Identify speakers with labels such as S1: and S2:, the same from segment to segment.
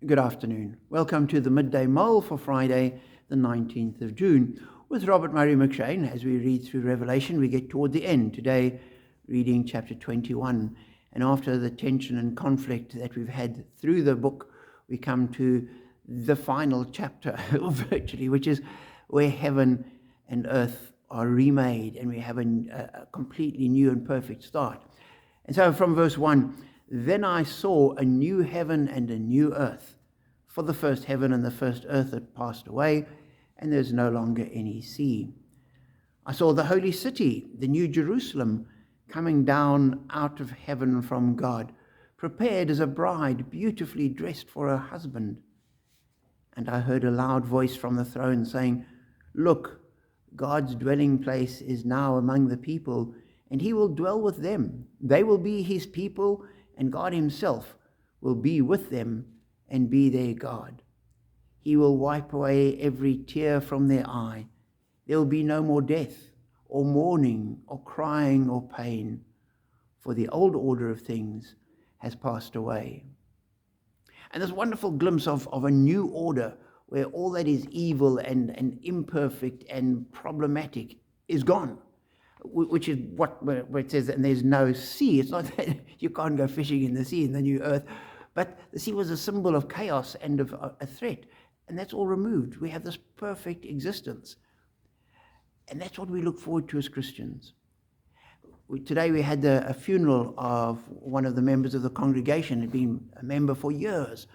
S1: Good afternoon. Welcome to the Midday Mull for Friday, the 19th of June. With Robert Murray McShane, as we read through Revelation, we get toward the end. Today, reading chapter 21. And after the tension and conflict that we've had through the book, we come to the final chapter, virtually, which is where heaven and earth are remade and we have a completely new and perfect start. And so from verse 1, then I saw a new heaven and a new earth, for the first heaven and the first earth had passed away, and there's no longer any sea. I saw the holy city, the new Jerusalem, coming down out of heaven from God, prepared as a bride beautifully dressed for her husband. And I heard a loud voice from the throne saying, "Look, God's dwelling place is now among the people, and he will dwell with them. They will be his people, and God himself will be with them and be their God. He will wipe away every tear from their eye. There will be no more death, or mourning, or crying, or pain, for the old order of things has passed away." And this wonderful glimpse of a new order where all that is evil and imperfect and problematic is gone, which is where it says that there's no sea. It's not that you can't go fishing in the sea in the new earth, but the sea was a symbol of chaos and of a threat, and that's all removed. We have this perfect existence, and that's what we look forward to as Christians. Today we had a funeral of one of the members of the congregation, had been a member for years,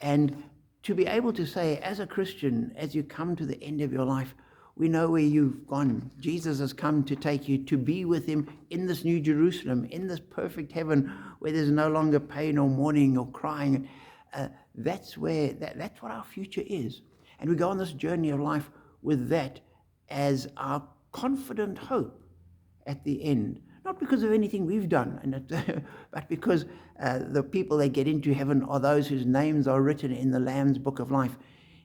S1: and to be able to say, as a Christian, as you come to the end of your life, we know where you've gone. Jesus has come to take you to be with him in this new Jerusalem, in this perfect heaven where there's no longer pain or mourning or crying. That's what our future is. And we go on this journey of life with that as our confident hope at the end. Not because of anything we've done, but because the people that get into heaven are those whose names are written in the Lamb's book of life.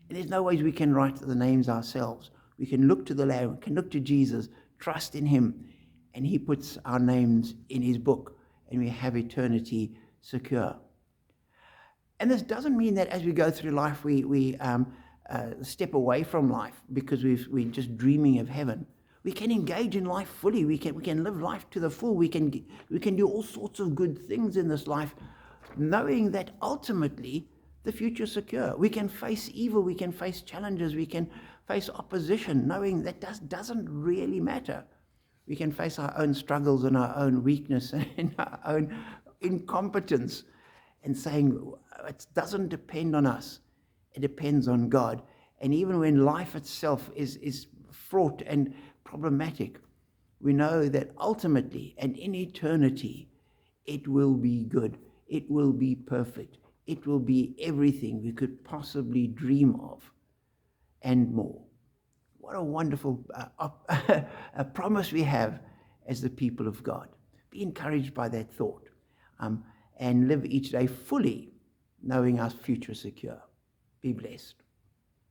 S1: And there's no ways we can write the names ourselves. We can look to the Lamb, we can look to Jesus, trust in him, and he puts our names in his book, and we have eternity secure. And this doesn't mean that as we go through life, we step away from life because we're just dreaming of heaven. We can engage in life fully. We can live life to the full. We can do all sorts of good things in this life, knowing that ultimately the future is secure. We can face evil. We can face challenges. We can face opposition, knowing that doesn't really matter. We can face our own struggles and our own weakness and our own incompetence, and saying it doesn't depend on us. It depends on God. And even when life itself is fraught and problematic, we know that ultimately and in eternity, it will be good. It will be perfect. It will be everything we could possibly dream of and more. What a wonderful a promise we have as the people of God. Be encouraged by that thought, and live each day fully, knowing our future secure. Be blessed.